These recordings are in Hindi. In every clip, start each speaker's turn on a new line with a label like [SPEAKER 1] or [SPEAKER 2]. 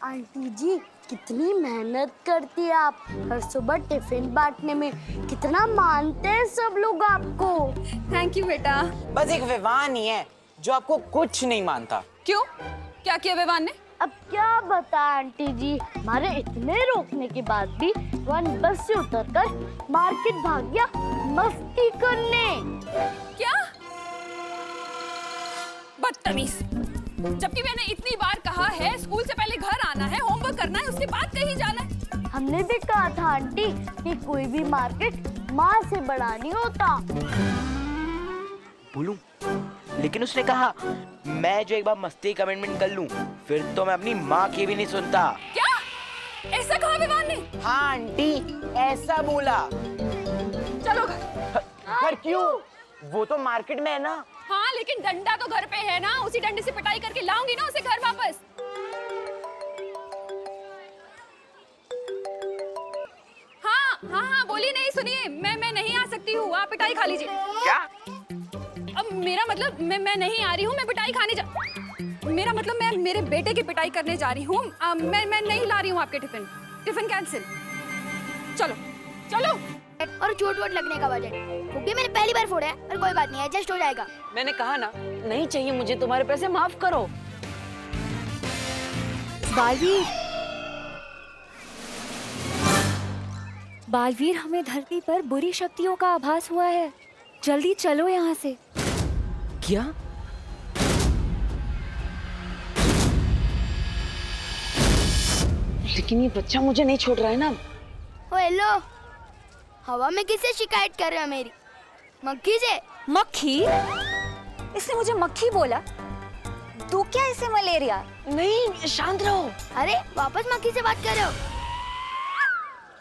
[SPEAKER 1] आंटी जी कितनी मेहनत करती है आप, हर सुबह टिफिन बांटने में। कितना मानते हैं सब लोग आपको।
[SPEAKER 2] थैंक यू बेटा।
[SPEAKER 3] बस एक विवान ही है जो आपको कुछ नहीं मानता।
[SPEAKER 2] क्यों, क्या किया विवान ने?
[SPEAKER 1] अब क्या बता आंटी जी, हमारे इतने रोकने के बाद भी वन बस से उतरकर मार्केट भाग गया मस्ती करने।
[SPEAKER 2] क्या? बदतमीज। जबकि मैंने इतनी बार कहा है स्कूल से पहले घर आना है, होमवर्क करना है, उसके बाद कहीं जाना है।
[SPEAKER 1] हमने भी कहा था आंटी कि कोई भी मार्केट माँ से बड़ा नहीं होता।
[SPEAKER 4] बोलूं, लेकिन उसने कहा मैं जो एक बार मस्ती कमिटमेंट कर लूं फिर तो मैं अपनी माँ की भी नहीं सुनता।
[SPEAKER 2] क्या? ऐसा कहा विवान ने?
[SPEAKER 3] हाँ आंटी, ऐसा बोला।
[SPEAKER 2] चलो घर।
[SPEAKER 3] घर क्यों? वो तो मार्केट में है ना।
[SPEAKER 2] हाँ लेकिन डंडा तो घर पे है ना, उसी डंडे से पिटाई करके लाऊंगी ना उसे घर वापस। हाँ बोलिए। नहीं सुनिए, मैं नहीं आ सकती हूँ, आप पिटाई खा लीजिए।
[SPEAKER 4] क्या?
[SPEAKER 2] अब मेरा मतलब मैं नहीं आ रही हूँ, मैं पिटाई खाने मेरा मतलब मैं मेरे बेटे की पिटाई करने जा रही हूँ। मैं नहीं ला रही हूँ आपके टिफिन कैंसिल। चलो चलो।
[SPEAKER 5] और चोट वोट लगने का बजट क्योंकि मैंने पहली बार फोड़ा है, पर कोई बात नहीं, एडजस्ट हो जाएगा।
[SPEAKER 6] मैंने कहा ना, नहीं चाहिए मुझे तुम्हारे पैसे, माफ करो।
[SPEAKER 7] बालवीर, हमें धरती पर बुरी शक्तियों का आभास हुआ है, जल्दी चलो यहाँ से।
[SPEAKER 6] क्या? लेकिन ये बच्चा मुझे नहीं छोड़ रहा है ना।
[SPEAKER 5] ओ हेलो, हवा में किससे शिकायत कर रहे हो मेरी? मक्खी से।
[SPEAKER 7] मक्खी? इसने मुझे मक्खी बोला? तो क्या इसे मलेरिया?
[SPEAKER 6] नहीं, शांत रहो।
[SPEAKER 5] अरे वापस मक्खी से बात कर रहे हो?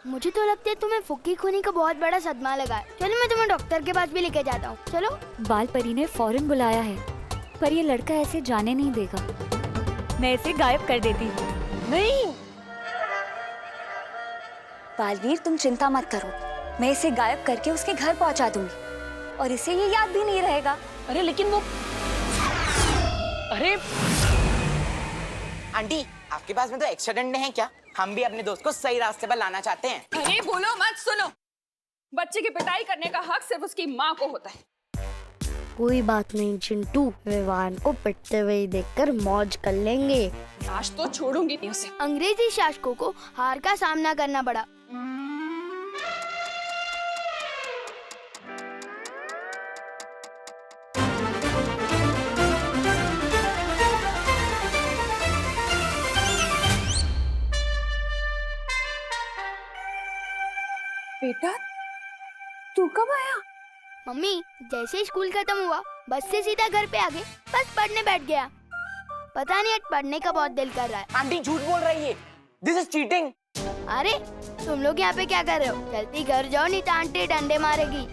[SPEAKER 5] मुझे तो लगता है तुम्हें फुक्की खोने का बहुत बड़ा सदमा लगा है। चलो मैं तुम्हें डॉक्टर के पास भी लेके जाता हूँ। चलो।
[SPEAKER 7] बाल परी ने फौरन बुलाया है, पर ये लड़का ऐसे जाने नहीं देगा। मैं इसे गायब कर देती हूँ।
[SPEAKER 6] नहीं।
[SPEAKER 7] बालवीर, तुम चिंता मत करो, मैं इसे गायब करके उसके घर पहुँचा दूंगी और इसे ये याद भी नहीं रहेगा।
[SPEAKER 6] अरे लेकिन वो, अरे
[SPEAKER 3] आंटी, आपके पास में तो एक्स्ट्रा डंडे हैं क्या? हम भी अपने दोस्त को सही रास्ते पर लाना चाहते हैं।
[SPEAKER 2] अरे बोलो मत, सुनो। बच्चे की पिटाई करने का हक सिर्फ उसकी माँ को होता है।
[SPEAKER 1] कोई बात नहीं चिंटू, विवान को पिटते हुए देखकर मौज कर लेंगे।
[SPEAKER 2] आज तो छोड़ूंगी नहीं उसे।
[SPEAKER 5] अंग्रेजी शासकों को हार का सामना करना पड़ा।
[SPEAKER 2] बेटा, तू कब आया?
[SPEAKER 5] मम्मी, जैसे ही स्कूल खत्म हुआ बस से सीधा घर पे आ गए, बस पढ़ने बैठ गया। पता नहीं आज पढ़ने का बहुत दिल कर रहा है।
[SPEAKER 3] आंटी झूठ बोल रही है। This is cheating.
[SPEAKER 5] अरे तुम लोग यहाँ पे क्या कर रहे हो? जल्दी घर जाओ नहीं तो आंटी डंडे मारेगी।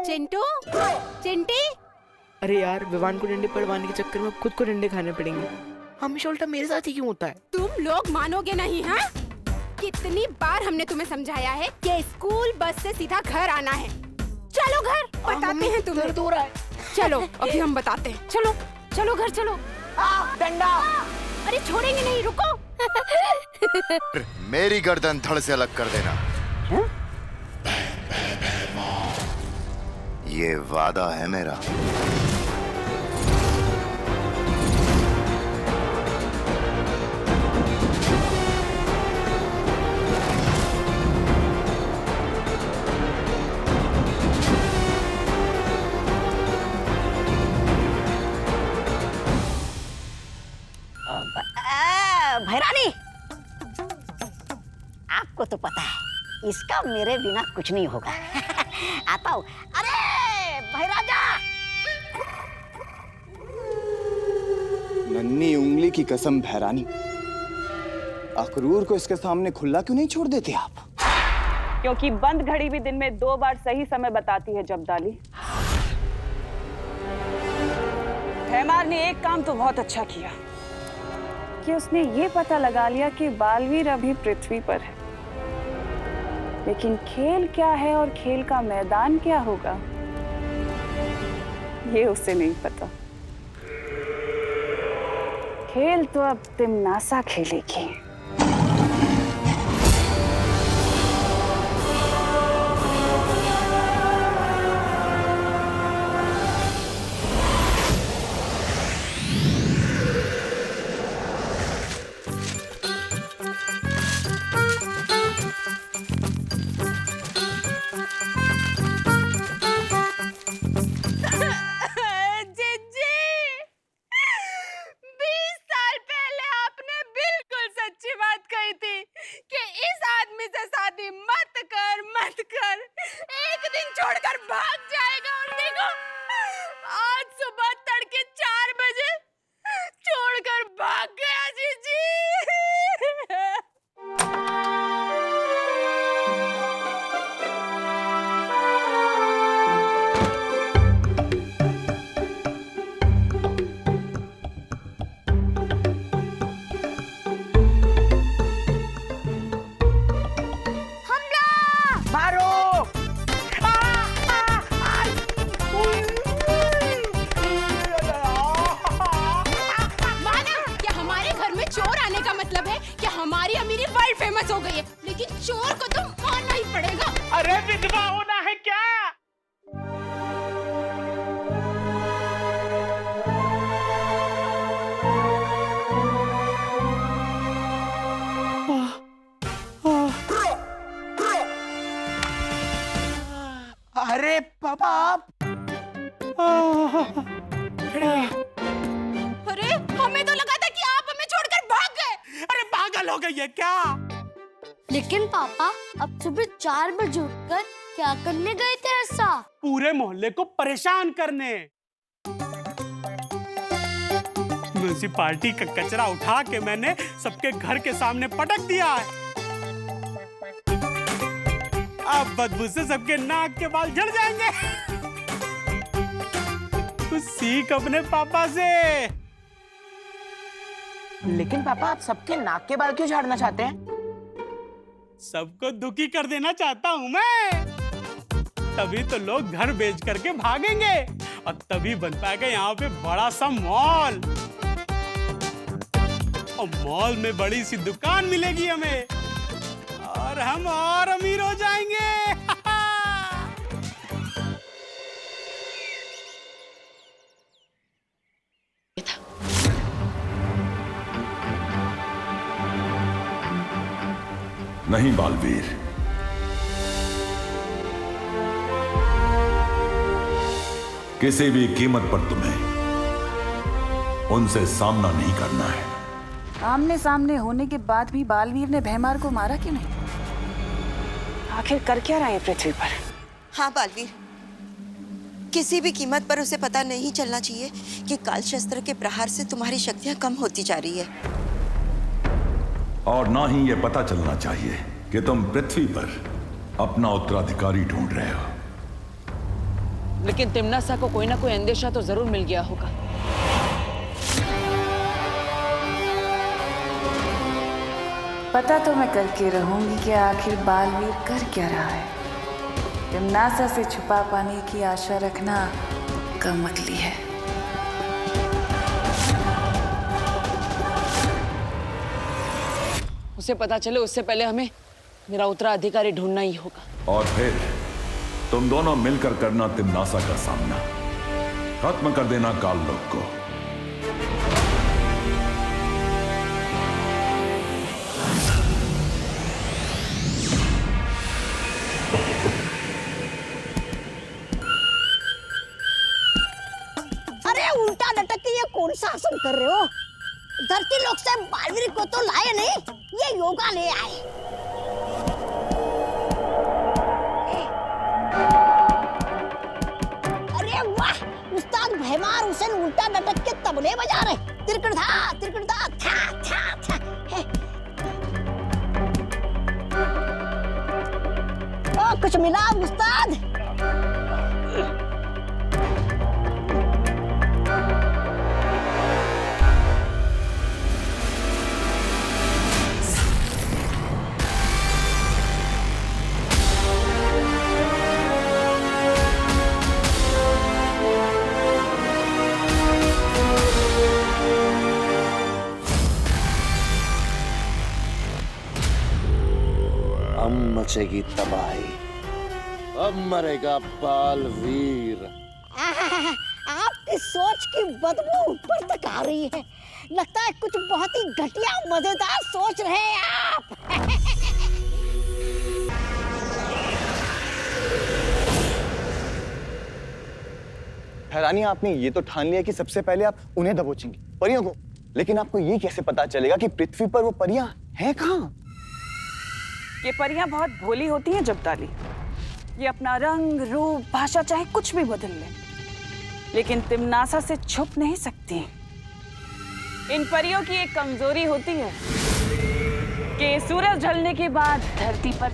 [SPEAKER 8] चिंटू, चिंटी।
[SPEAKER 4] अरे यार, विवान को डंडे पड़वाने के चक्कर में खुद को डंडे खाने पड़ेंगे। हमेशा उल्टा मेरे साथ ही क्यों होता है?
[SPEAKER 8] तुम लोग मानोगे नहीं, हाँ? कितनी बार हमने तुम्हें समझाया है कि स्कूल बस से सीधा घर आना है। चलो घर, बताते हैं तुम्हें।
[SPEAKER 4] दर्द हो रहा है।
[SPEAKER 8] चलो अभी हम बताते हैं। चलो चलो घर चलो।
[SPEAKER 3] डंडा।
[SPEAKER 8] अरे छोड़ेंगे नहीं, रुको।
[SPEAKER 9] मेरी गर्दन धड़ से अलग कर देना। ये वादा है मेरा।
[SPEAKER 6] भैरानी, आपको तो पता है इसका मेरे बिना कुछ नहीं होगा। आता हूँ। अरे भैराजा!
[SPEAKER 10] नन्ही उंगली की कसम भैरानी, अखरूर को इसके सामने खुला क्यों नहीं छोड़ देते आप?
[SPEAKER 11] क्योंकि बंद घड़ी भी दिन में 2 बार सही समय बताती है जब्दाली। हैमार ने एक काम तो बहुत अच्छा किया कि उसने ये पता लगा लिया कि बालवीर अभी पृथ्वी पर है, लेकिन खेल क्या है और खेल का मैदान क्या होगा ये उसे नहीं पता। खेल तो अब तिमनासा खेलेगी।
[SPEAKER 3] अरे पापा आप
[SPEAKER 8] अरे हमें तो लगा था कि आप हमें छोड़कर भाग गए।
[SPEAKER 12] अरे पागल हो गई है क्या?
[SPEAKER 1] लेकिन पापा अब सुबह 4 बजे उठकर क्या करने गए थे ऐसा?
[SPEAKER 12] पूरे मोहल्ले को परेशान करने। म्युनिसिपालिटी का कचरा उठा के मैंने सबके घर के सामने पटक दिया है। अब बदबू से सबके नाक के बाल झड़ जाएंगे। कुछ सीख अपने पापा से।
[SPEAKER 3] लेकिन पापा आप सबके नाक के बाल क्यों झाड़ना चाहते हैं?
[SPEAKER 12] सबको दुखी कर देना चाहता हूं मैं। तभी तो लोग घर बेच करके भागेंगे और तभी बन पाएगा यहाँ पे बड़ा सा मॉल। और मॉल में बड़ी सी दुकान मिलेगी हमें और हम और अमीर हो जाएंगे।
[SPEAKER 13] नहीं बालवीर, किसी भी कीमत पर तुम्हें उनसे सामना नहीं करना है।
[SPEAKER 11] आमने सामने होने के बाद भी बालवीर ने भैमार को मारा क्यों नहीं? आखिर कर क्या रहा है पृथ्वी पर?
[SPEAKER 14] हाँ बालवीर, किसी भी कीमत पर उसे पता नहीं चलना चाहिए कि काल शस्त्र के प्रहार से तुम्हारी शक्तियां कम होती जा रही है।
[SPEAKER 13] और ना ही ये पता चलना चाहिए कि तुम पृथ्वी पर अपना उत्तराधिकारी ढूंढ रहे हो।
[SPEAKER 15] लेकिन तिमनासा को कोई ना कोई अंदेशा तो जरूर मिल गया होगा।
[SPEAKER 11] पता तो मैं करके रहूंगी कि आखिर बालवीर कर क्या रहा है। तिमनासा से छुपा पाने की आशा रखना कम अकली है।
[SPEAKER 15] उसे पता चले उससे पहले हमें मेरा उत्तराधिकारी ढूंढना ही होगा।
[SPEAKER 13] और फिर तुम दोनों मिलकर करना तिमनासा का सामना, खत्म कर देना काल लोक को।
[SPEAKER 6] अरे उल्टा लटक के ये कौन सा आसन कर रहे हो? धरती लोक से बालवीर को तो लाए नहीं, ये योगा ले आए। अरे वाह, उस्ताद भैमार हुसैन उल्टा लटक के तबले बजा रहे। तिरकड़ा था था। ओ कुछ मिला उस्ताद?
[SPEAKER 16] अब मचेगी तबाही, अब मरेगा बालवीर।
[SPEAKER 6] आपकी सोच की बदबू ऊपर तक आ रही है। लगता है कुछ बहुत ही घटिया मजेदार सोच रहे हैं आप।
[SPEAKER 10] हैरानी, आपने ये तो ठान लिया कि सबसे पहले आप उन्हें दबोचेंगे, परियों को, लेकिन आपको ये कैसे पता चलेगा कि पृथ्वी पर वो परियां हैं कहाँ?
[SPEAKER 11] ये परियां बहुत भोली होती हैं जब्दाली। ये अपना रंग, रूप, भाषा चाहे कुछ भी बदल ले, लेकिन तिमनासा से छुप नहीं सकती। इन परियों की एक कमजोरी होती है कि सूरज ढलने के बाद धरती पर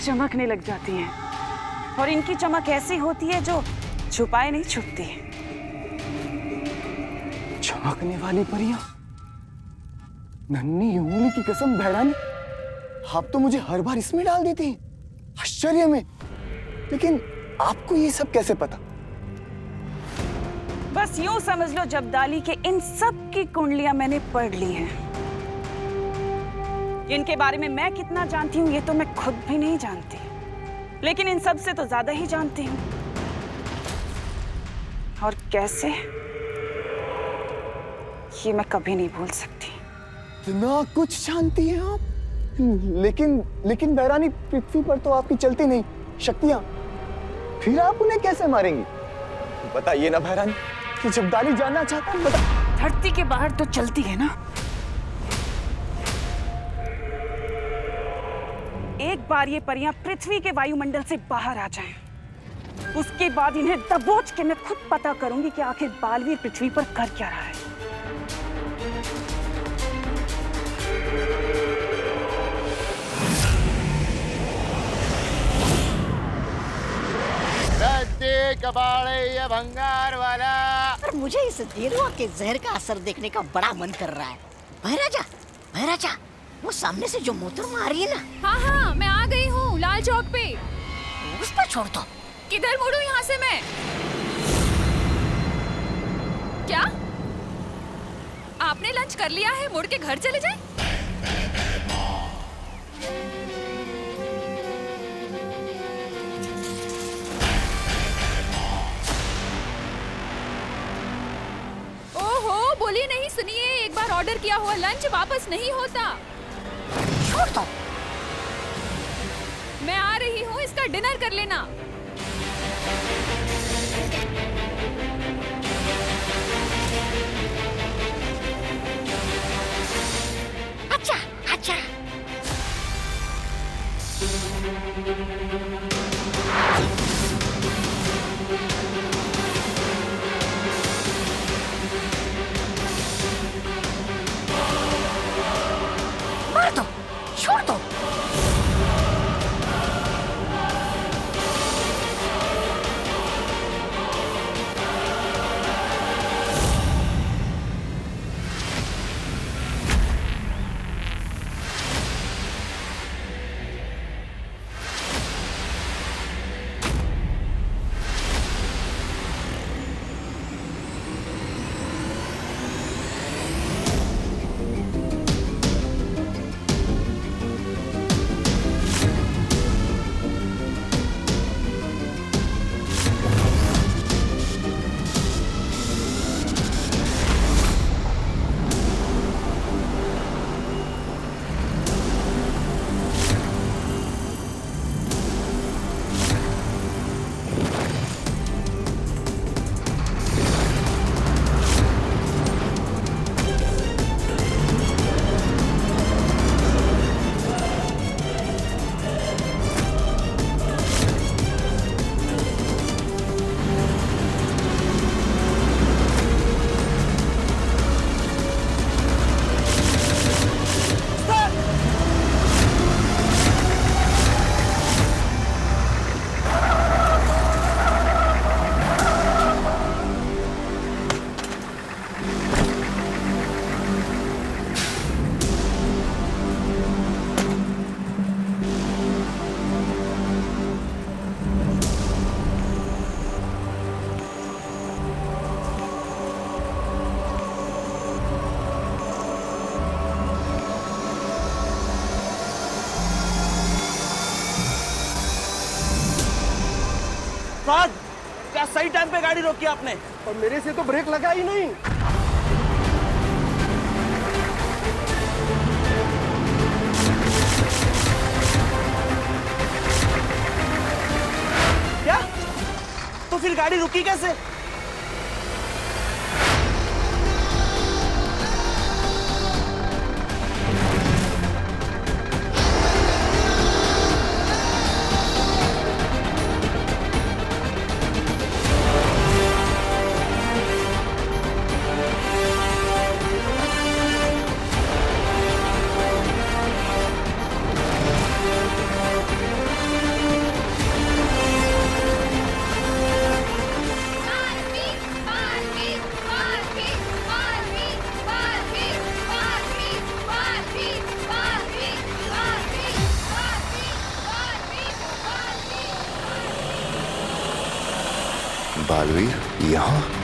[SPEAKER 11] चमकने लग जाती हैं, और इनकी चमक ऐसी होती है जो छुपाए नहीं छुपती।
[SPEAKER 10] चमकने वाली परियां? नन्ही उंगली की कसम भैरानी, आप तो मुझे हर बार इसमें डाल देती हैं, आश्चर्य में। लेकिन आपको ये सब कैसे पता?
[SPEAKER 11] बस यूं समझ लो जब्दाली के इन सब की कुंडलियां मैंने पढ़ ली हैं। इनके बारे में मैं कितना जानती हूँ ये तो मैं खुद भी नहीं जानती, लेकिन इन सब से तो ज्यादा ही जानती हूँ। और कैसे, ये मैं कभी नहीं भूल सकती।
[SPEAKER 10] इतना कुछ जानती हैं आप? लेकिन भैरानी, पृथ्वी पर तो आपकी चलती नहीं शक्तियां, फिर आप उन्हें कैसे मारेंगी? बताइए ना भैरानी, कि जब्दाली जानना चाहता है, बता।
[SPEAKER 11] धरती के बाहर तो चलती है ना। एक बार ये परियां पृथ्वी के वायुमंडल से बाहर आ जाएं, उसके बाद इन्हें दबोच के मैं खुद पता करूंगी कि आखिर बालवीर पृथ्वी पर कर क्या रहा है।
[SPEAKER 16] कबाड़े ये भंगार वाला।
[SPEAKER 6] पर मुझे इस देरुआ के जहर का असर देखने का बड़ा मन कर रहा है। भैराजा, वो सामने से जो मोहतरमा आ रही है ना।
[SPEAKER 2] हाँ हाँ, मैं आ गई हूँ लाल चौक पे।
[SPEAKER 6] उस पर छोड़ दो।
[SPEAKER 2] किधर मुड़ूं यहाँ से मैं? क्या आपने लंच कर लिया है? मुड़ के घर चले जाएं? ओहो, बोलिए नहीं, सुनिए, एक बार ऑर्डर किया हुआ लंच वापस नहीं होता।
[SPEAKER 6] छोड़ दो।
[SPEAKER 2] मैं आ रही हूँ, इसका डिनर कर लेना।
[SPEAKER 6] अच्छा। मार दो, छोड़ दो।
[SPEAKER 17] उस्ताद, क्या सही टाइम पे गाड़ी रोकी आपने?
[SPEAKER 16] और मेरे से तो ब्रेक लगा ही नहीं।
[SPEAKER 17] क्या? तो फिर गाड़ी रुकी कैसे?
[SPEAKER 9] बालवीर यहाँ?